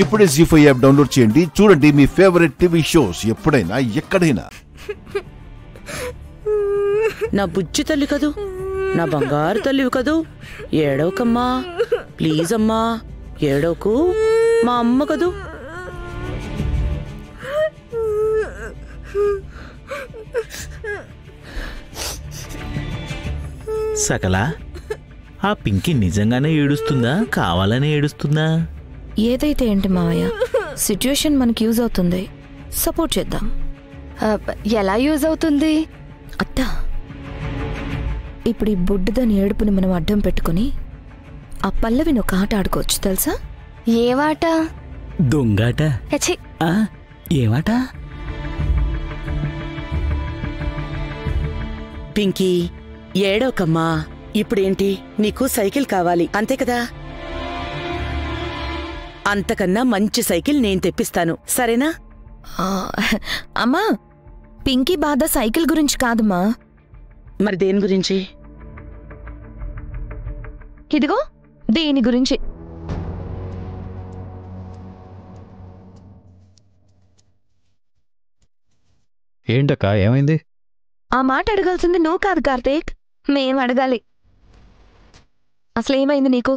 ఇప్పుడే జీ5 app download చేయండి. చూడండి మీ ఫేవరెట్ టీవీ షోస్ ఎప్పుడైనా ఎక్కడైనా. నా బుజ్జి తల్లి కదూ, నా బంగారు తల్లివి కదూ, ఏడవకమ్మా ప్లీజ్ అమ్మా, ఏడవకు, మా అమ్మ కదూ. సకల, ఆ పింకీ నిజంగానే ఏడుస్తుందా, కావాలనే ఏడుస్తుందా? ఏదైతే ఏంటి మావయ్య, సిచ్యుయేషన్ మనకి యూజ్ అవుతుంది, సపోర్ట్ చేద్దాం. ఎలా యూజ్ అవుతుంది అత్త? ఇప్పుడు ఈ బుడ్డదని ఏడుపుని మనం అడ్డం పెట్టుకుని ఆ పల్లవిని ఒక ఆట ఆడుకోవచ్చు, తెలుసా? ఏవాట? దొంగాట. ఏమాట? పింకీ ఏడవకమ్మా, ఇప్పుడేంటి నీకు సైకిల్ కావాలి అంతే కదా? అంతకన్నా మంచి సైకిల్ నేను తెప్పిస్తాను, సరేనా? అమ్మా, పింకీ బాధ సైకిల్ గురించి కాదమ్మా. మరి దేని గురించి? ఇదిగో దేని గురించి. ఏంటక్క, ఏమైంది? ఆ మాట అడగాల్సింది నువ్వు కాదు కార్తీక్, మేం అడగాలి. అసలు ఏమైంది నీకు?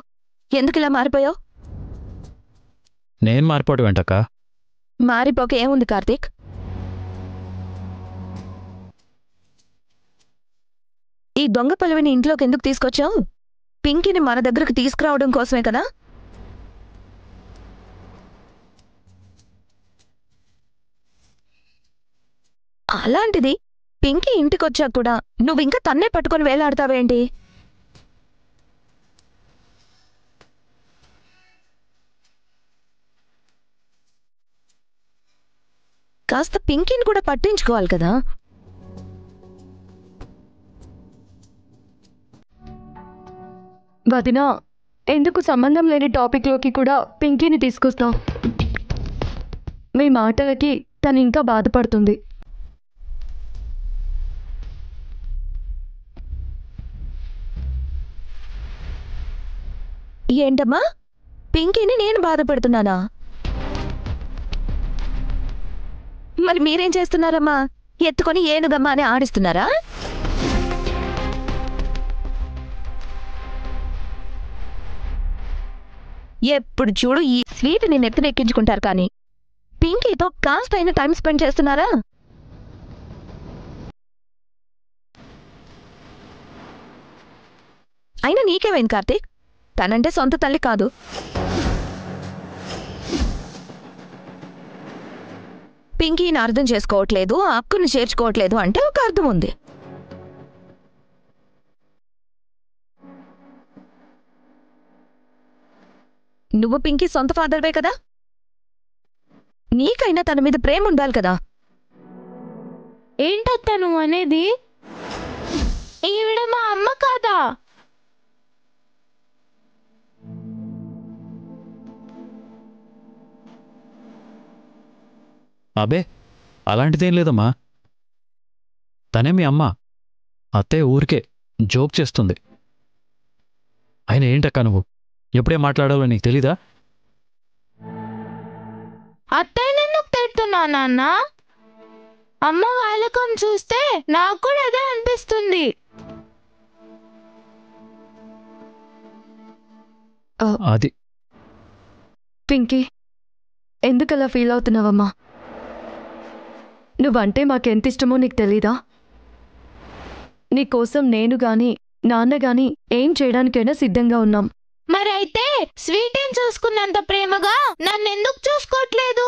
ఎందుకు ఇలా మారిపోయావు? నేను మారిపోవడం ఏంటక్క? మారిపోక ఏముంది కార్తీక్? ఈ దొంగ పల్లవిని ఇంట్లోకి ఎందుకు తీసుకొచ్చావు? పింకీని మన దగ్గరకు తీసుకురావడం కోసమే కదా? అలాంటిది పింకీ ఇంటికొచ్చాక కూడా నువ్వింకా తన్నే పట్టుకొని వేలాడతావేంటి? కాస్త పింకీని కూడా పట్టించుకోవాలి కదా. వదినా, ఎందుకు సంబంధం లేని టాపిక్లోకి కూడా పింకీని తీసుకొస్తాం? మీ మాటలకి తను ఇంకా బాధపడుతుంది. ఏంటమ్మా, పింకీని నేను బాధపడుతున్నానా? మరి మీరేం చేస్తున్నారమ్మా? ఎత్తుకొని ఏనుగమ్మా అని ఆడిస్తున్నారా? ఎప్పుడు చూడు ఈ స్వీట్ని నెత్తినెక్కించుకుంటారు, కానీ పింకీతో కాస్త అయినా టైం స్పెండ్ చేస్తున్నారా? అయినా నీకేమైంది కార్తీక్? తనంటే సొంత తల్లి కాదు. పింకీని అర్థం చేసుకోవట్లేదు, అక్కుని చేర్చుకోవట్లేదు అంటే ఒక అర్థం ఉంది. నువ్వు పింకీ సొంత ఫాదర్వే కదా, నీకైనా తన మీద ప్రేమ ఉండాలి కదా. ఏంటత్తా నువ్వు అనేది? ఈవిడ మా అమ్మ కాదా? అబే, అలాంటిదేం లేదమ్మా. తనే మీ అమ్మ. అత్తయ్య ఊరికే జోక్ చేస్తుంది. ఆయన ఏంటక్క నువ్వు? ఎప్పుడే మాట్లాడాలో నీకు తెలీదా? అత్తయ్య ఎందుకు తిడుతున్నా నాన్న? అమ్మ వాళ్ళకం చూస్తే నాకు కూడా అదే అనిపిస్తుంది. అది పింకీ, ఎందుకలా ఫీల్ అవుతున్నావమ్మా? నువ్వంటే మాకెంత ఇష్టమో నీకు తెలీదా? నీకోసం నేను గాని నాన్న గాని ఏం చేయడానికైనా సిద్ధంగా ఉన్నాం. మరైతే స్వీట్ ఏం చూసుకున్నంత ప్రేమగా నన్నెందుకు చూసుకోవట్లేదు?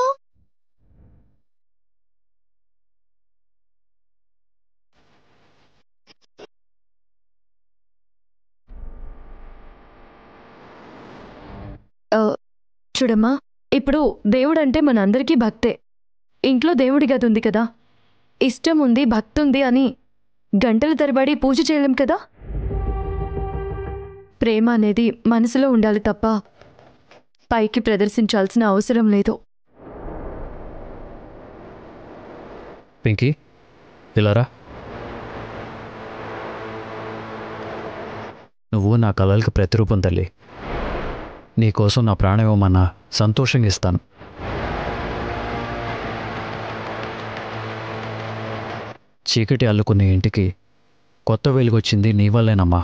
చూడమ్మా, ఇప్పుడు దేవుడంటే మనందరికీ భక్తే. ఇంట్లో దేవుడి గది ఉంది కదా, ఇష్టం ఉంది, భక్తుంది అని గంటల తరబడి పూజ చేయలేం కదా. ప్రేమ అనేది మనసులో ఉండాలి తప్ప పైకి ప్రదర్శించాల్సిన అవసరం లేదు. పింకీ, ఇలారా. నువ్వు నా కలలకు ప్రతిరూపం తల్లి. నీకోసం నా ప్రాణం ఇవ్వమన్నా సంతోషంగా ఇస్తాను. చీకటి అల్లుకునే ఇంటికి కొత్త వెలుగొచ్చింది నీ వల్లేనమ్మా.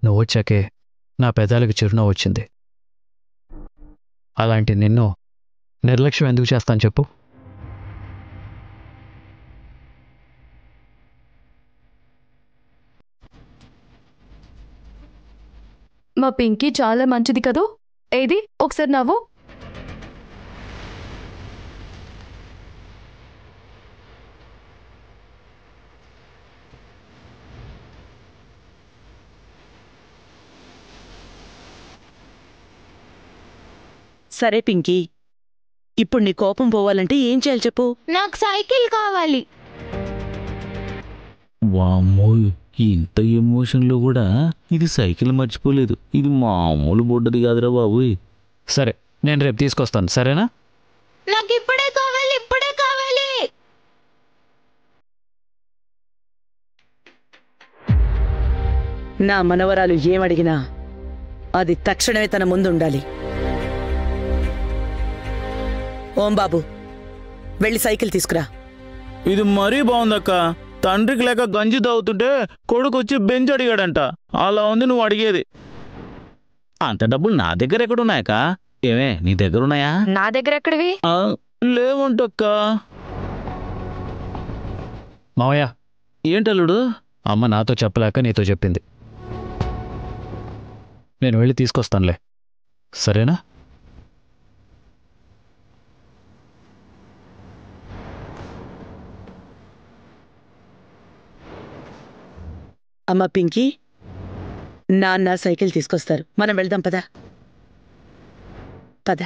నువ్వు వచ్చాకే నా పెదాలకు చిరునవ్వు వచ్చింది. అలాంటి నిన్ను నిర్లక్ష్యం ఎందుకు చేస్తాను చెప్పు? మా పింకీ చాలా మంచిది కదూ. ఏది ఒకసారి నవ్వు. సరే పింకీ, ఇప్పుడు నీ కోపం పోవాలంటే ఏం చేయాలి చెప్పు? నాకు సైకిల్ కావాలి. వామ్మో, ఇంత ఎమోషన్లో కూడా ఇది సైకిల్ మర్చిపోలేదు. ఇది మామూలు బొడ్డది కాదురా బాబు. సరే, నేను రేపు తీసుకొస్తాను, సరేనా? నాకు ఇప్పుడే కావాలి, ఇప్పుడే కావాలి. నా మనవరాలు ఏమడిగినా అది తక్షణమే తన ముందు ఉండాలి. ఓం బాబు, వెళ్ళి సైకిల్ తీసుకురా. ఇది మరీ బాగుందక్క. తండ్రికి లేక గంజి తాగుతుంటే కొడుకు వచ్చి బెంచ్ అడిగాడంట. అలా ఉంది నువ్వు అడిగేది. అంత డబ్బులు నా దగ్గర ఎక్కడున్నాయక్క? ఏమే నీ దగ్గర ఉన్నాయా? నా దగ్గర ఎక్కడివి? లేవంటక్క. మావయ్య, ఏంటల్లుడు? అమ్మ నాతో చెప్పలేక నీతో చెప్పింది. నేను వెళ్ళి తీసుకొస్తానులే, సరేనా? అమ్మ పింకీ, నాన్న సైకిల్ తీసుకొస్తారు, మనం వెళ్దాం పద. పద.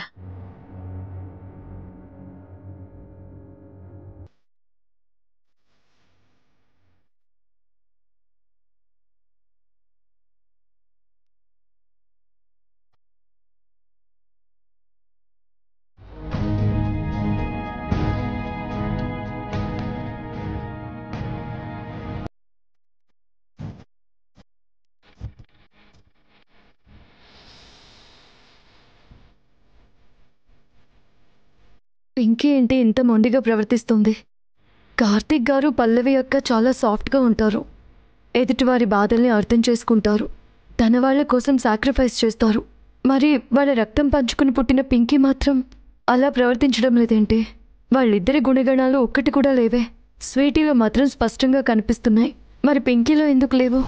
పింకీ ఏంటి ఇంత మొండిగా ప్రవర్తిస్తుంది? కార్తీక్ గారు పల్లవి అక్క చాలా సాఫ్ట్గా ఉంటారు. ఎదుటివారి బాధల్ని అర్థం చేసుకుంటారు. తన వాళ్ళ కోసం సాక్రిఫైస్ చేస్తారు. మరి వాళ్ళ రక్తం పంచుకుని పుట్టిన పింకీ మాత్రం అలా ప్రవర్తించడం లేదేంటి? వాళ్ళిద్దరి గుణగణాలు ఒక్కటి కూడా లేవే. స్వీటీలో మాత్రం స్పష్టంగా కనిపిస్తున్నాయి, మరి పింకీలో ఎందుకు లేవు?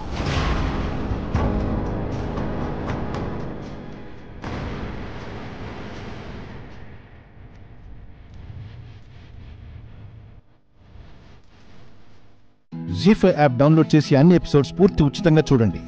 జీ5 యాప్ డౌన్లోడ్ చేసి అన్ని ఎపిసోడ్స్ పూర్తి ఉచితంగా చూడండి.